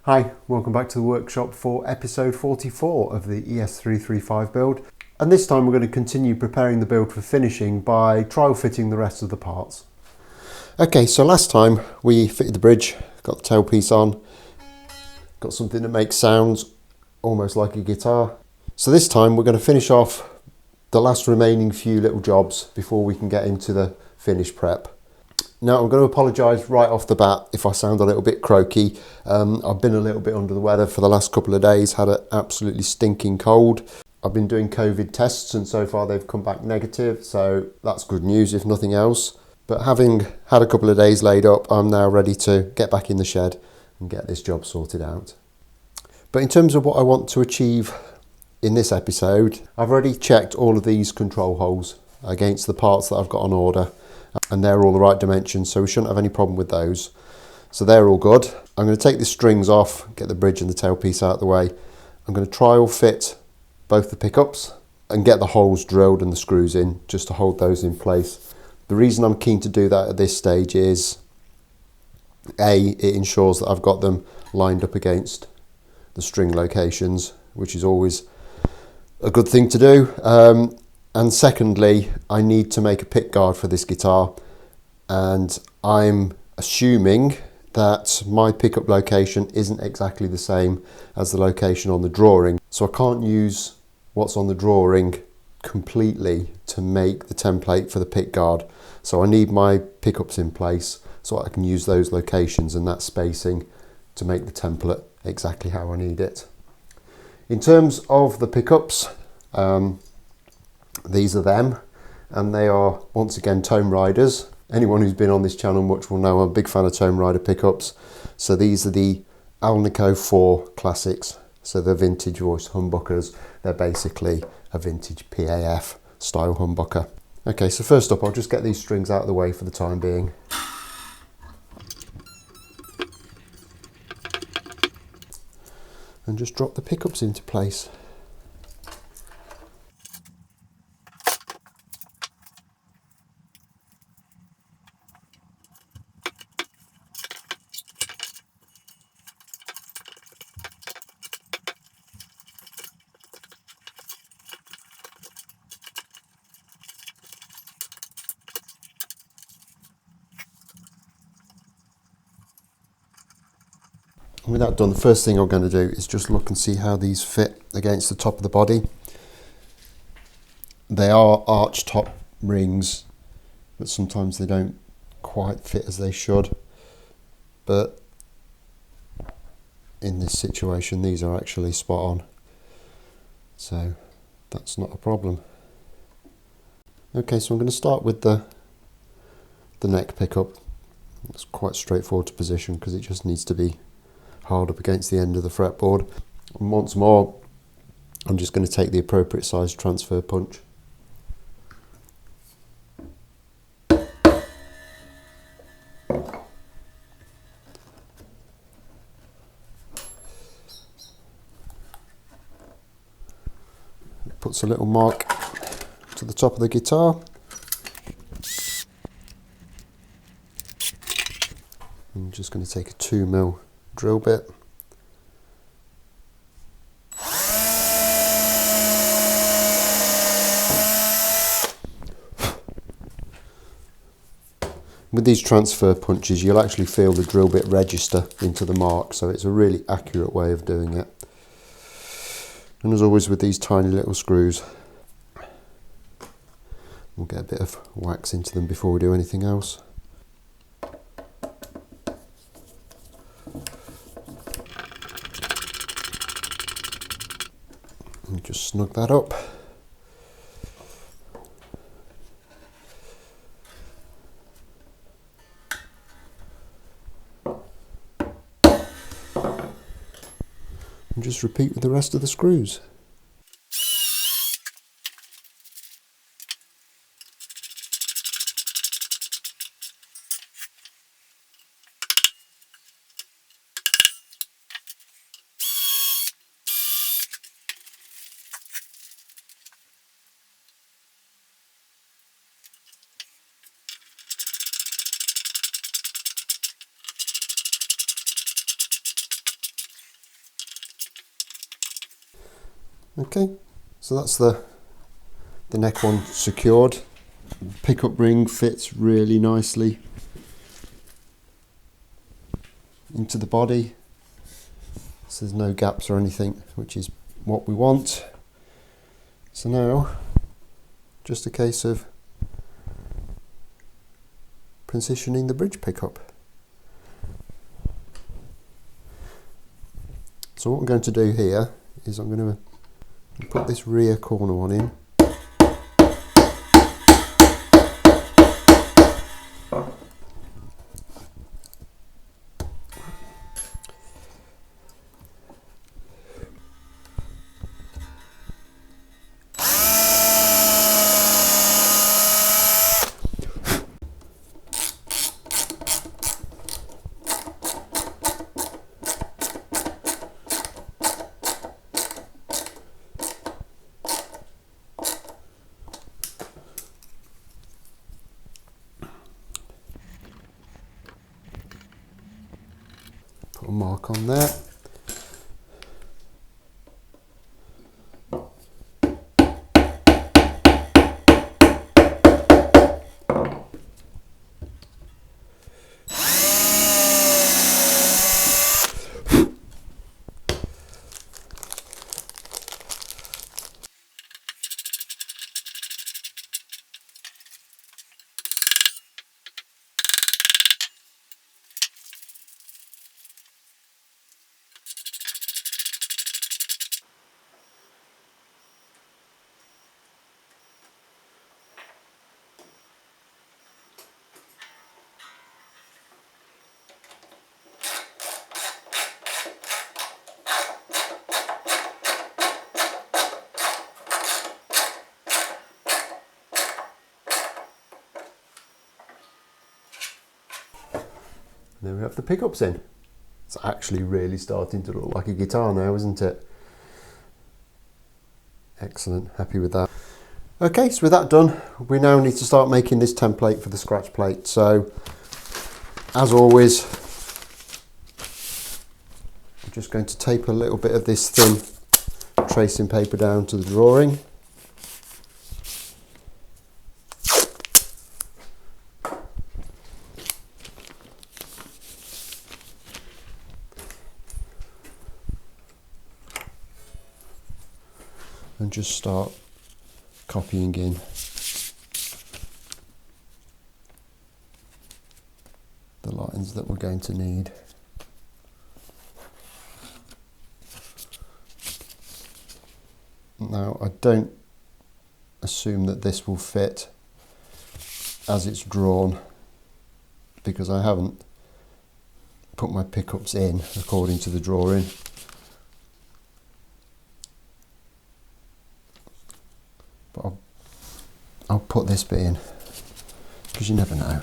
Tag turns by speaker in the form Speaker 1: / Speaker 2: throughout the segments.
Speaker 1: Hi, welcome back to the workshop for episode 44 of the ES335 build. And this time we're going to continue preparing the build for finishing by trial fitting the rest of the parts. Okay, so last time we fitted the bridge, got the tailpiece on, got something that makes sounds almost like a guitar. So this time we're going to finish off the last remaining few little jobs before we can get into the finish prep. Now I'm going to apologise right off the bat if I sound a little bit croaky. I've been a little bit under the weather for the last couple of days, had an absolutely stinking cold. I've been doing COVID tests and so far they've come back negative, so that's good news if nothing else. But having had a couple of days laid up, I'm now ready to get back in the shed and get this job sorted out. But in terms of what I want to achieve in this episode, I've already checked all of these control holes against the parts that I've got on order, and they're all the right dimensions, so we shouldn't have any problem with those. So they're all good. I'm going to take the strings off, get the bridge and the tailpiece out of the way. I'm going to trial fit both the pickups and get the holes drilled and the screws in just to hold those in place. The reason I'm keen to do that at this stage is A, it ensures that I've got them lined up against the string locations, which is always a good thing to do. And secondly, I need to make a pick guard for this guitar, and I'm assuming that my pickup location isn't exactly the same as the location on the drawing. So I can't use what's on the drawing completely to make the template for the pick guard. So I need my pickups in place so I can use those locations and that spacing to make the template exactly how I need it. In terms of the pickups, these are them, and they are once again Tome Riders. Anyone who's been on this channel much will know I'm a big fan of Tome Rider pickups. So these are the Alnico 4 Classics, so they're vintage voice humbuckers. They're basically a vintage PAF style humbucker. Okay, so first up I'll just get these strings out of the way for the time being. And just drop the pickups into place. With that done, the first thing I'm going to do is just look and see how these fit against the top of the body. They are arch top rings, but sometimes they don't quite fit as they should. But in this situation, these are actually spot on. So that's not a problem. Okay, so I'm going to start with the neck pickup. It's quite straightforward to position because it just needs to be hard up against the end of the fretboard. And once more, I'm just going to take the appropriate size transfer punch. Puts a little mark to the top of the guitar. I'm just going to take a 2mm drill bit. With these transfer punches, you'll actually feel the drill bit register into the mark, so it's a really accurate way of doing it. And as always with these tiny little screws, we'll get a bit of wax into them before we do anything else. And just snug that up. And just repeat with the rest of the screws. Okay, so that's the neck one secured. Pickup ring fits really nicely into the body, so there's no gaps or anything, which is what we want. So now just a case of positioning the bridge pickup. So what I'm going to do here is I'm going to put this rear corner one in. Put a mark on there. There we have the pickups in. It's actually really starting to look like a guitar now, isn't it? Excellent, happy with that. Okay, so with that done, we now need to start making this template for the scratch plate. So, as always, I'm just going to tape a little bit of this thin tracing paper down to the drawing. And just start copying in the lines that we're going to need. Now, I don't assume that this will fit as it's drawn, because I haven't put my pickups in according to the drawing. But I'll put this bit in, because you never know.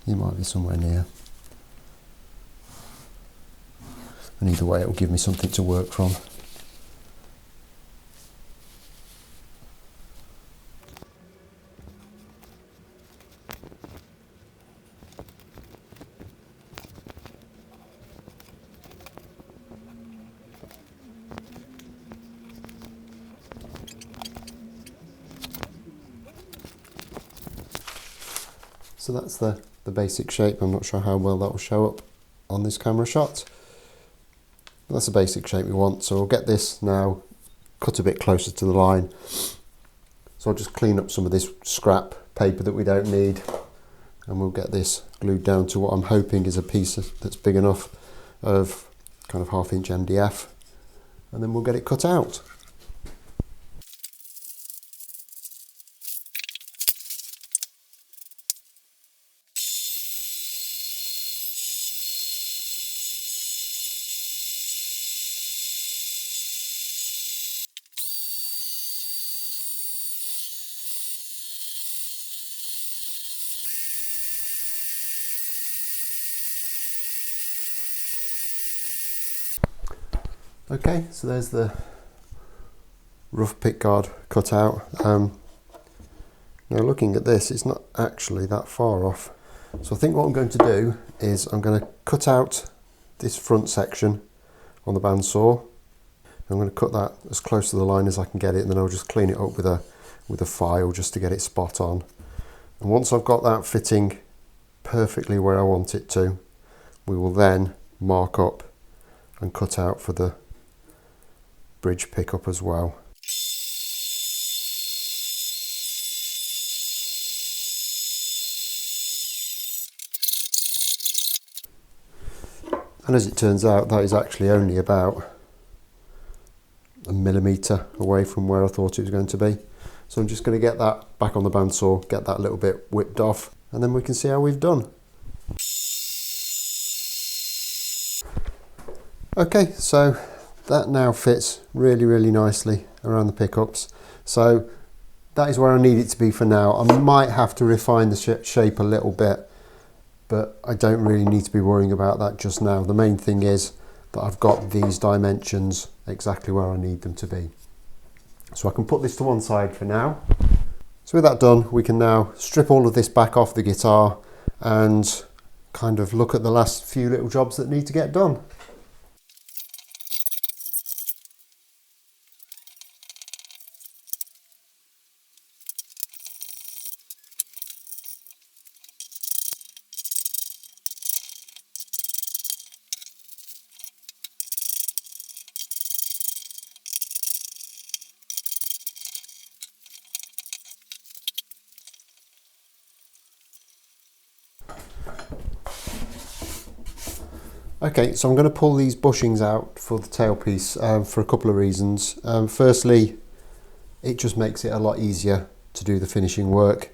Speaker 1: You might be somewhere near. And either way, it will give me something to work from. So that's the basic shape. I'm not sure how well that will show up on this camera shot. But that's the basic shape we want. So we'll get this now cut a bit closer to the line. So I'll just clean up some of this scrap paper that we don't need, and we'll get this glued down to what I'm hoping is a piece that's big enough of kind of 1/2 inch MDF, and then we'll get it cut out. Okay, so there's the rough pickguard cut out. Now looking at this, it's not actually that far off. So I think what I'm going to do is I'm going to cut out this front section on the bandsaw, I'm going to cut that as close to the line as I can get it, and then I'll just clean it up with a file just to get it spot on. And once I've got that fitting perfectly where I want it to, we will then mark up and cut out for the bridge pickup as well. And as it turns out, that is actually only about a millimetre away from where I thought it was going to be. So I'm just going to get that back on the bandsaw, get that little bit whipped off, and then we can see how we've done. Okay, so that now fits really nicely around the pickups. So that is where I need it to be for now. I might have to refine the shape a little bit, but I don't really need to be worrying about that just now. The main thing is that I've got these dimensions exactly where I need them to be. So I can put this to one side for now. So with that done, we can now strip all of this back off the guitar and kind of look at the last few little jobs that need to get done. Okay, so I'm going to pull these bushings out for the tailpiece for a couple of reasons. Firstly, it just makes it a lot easier to do the finishing work.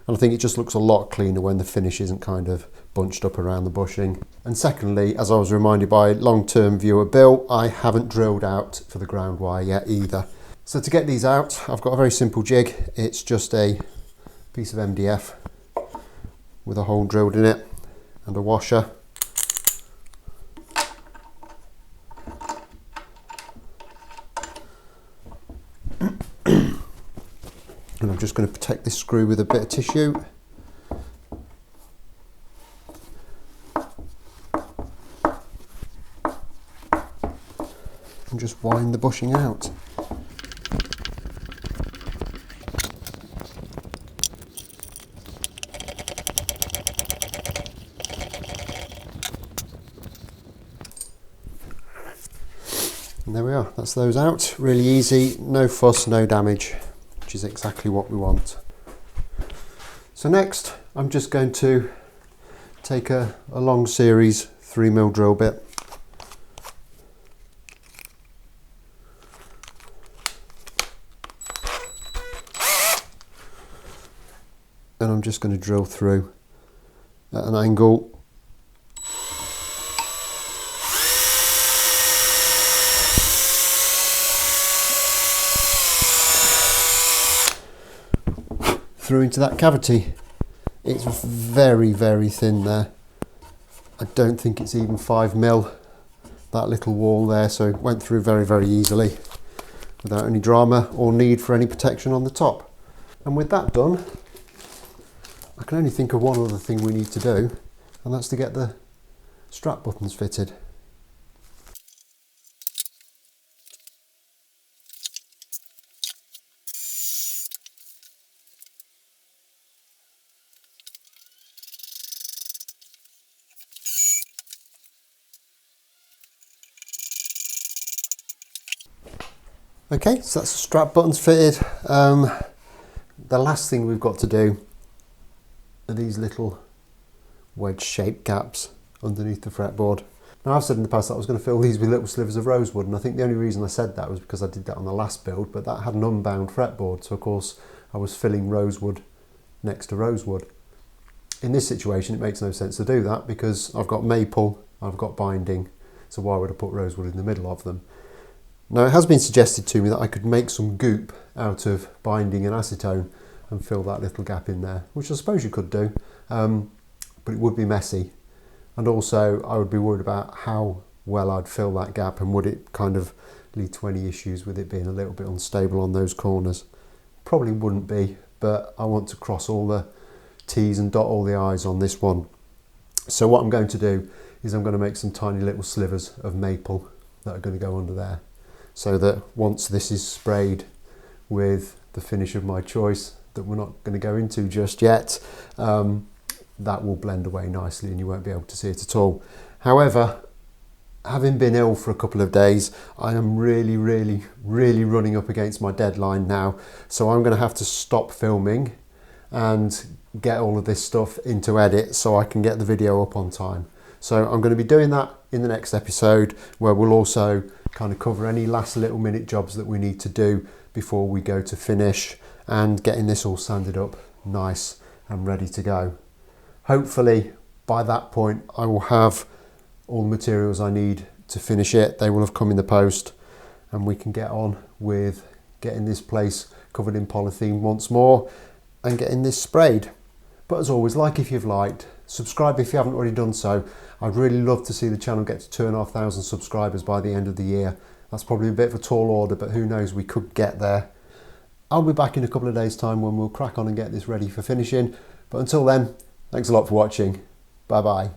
Speaker 1: And I think it just looks a lot cleaner when the finish isn't kind of bunched up around the bushing. And secondly, as I was reminded by long-term viewer Bill, I haven't drilled out for the ground wire yet either. So to get these out, I've got a very simple jig. It's just a piece of MDF with a hole drilled in it and a washer. And I'm just going to protect this screw with a bit of tissue. And just wind the bushing out. And there we are, that's those out. Really easy, no fuss, no damage, which is exactly what we want. So next, I'm just going to take a long series 3mm drill bit. And I'm just going to drill through at an angle. Through into that cavity. It's very thin there. I don't think it's even 5mm, that little wall there, so it went through very easily without any drama or need for any protection on the top. And with that done, I can only think of one other thing we need to do, and that's to get the strap buttons fitted. Okay, so that's the strap buttons fitted. The last thing we've got to do are these little wedge-shaped gaps underneath the fretboard. Now I've said in the past that I was going to fill these with little slivers of rosewood, and I think the only reason I said that was because I did that on the last build, but that had an unbound fretboard, so of course I was filling rosewood next to rosewood. In this situation it makes no sense to do that because I've got maple, I've got binding, so why would I put rosewood in the middle of them? Now it has been suggested to me that I could make some goop out of binding and acetone and fill that little gap in there, which I suppose you could do, but it would be messy. And also I would be worried about how well I'd fill that gap, and would it kind of lead to any issues with it being a little bit unstable on those corners. Probably wouldn't be, but I want to cross all the T's and dot all the I's on this one. So what I'm going to do is I'm going to make some tiny little slivers of maple that are going to go under there. so that once this is sprayed with the finish of my choice that we're not going to go into just yet, that will blend away nicely and you won't be able to see it at all. However, having been ill for a couple of days, I am really running up against my deadline now. So I'm going to have to stop filming and get all of this stuff into edit so I can get the video up on time. So I'm going to be doing that in the next episode, where we'll also kind of cover any last little minute jobs that we need to do before we go to finish, and getting this all sanded up nice and ready to go. Hopefully by that point I will have all the materials I need to finish it. They will have come in the post and we can get on with getting this place covered in polythene once more and getting this sprayed. But as always, like if you've liked, subscribe if you haven't already done so. I'd really love to see the channel get to 2,500 subscribers by the end of the year. That's probably a bit of a tall order, but who knows, we could get there. I'll be back in a couple of days' time when we'll crack on and get this ready for finishing. But until then, thanks a lot for watching. Bye bye.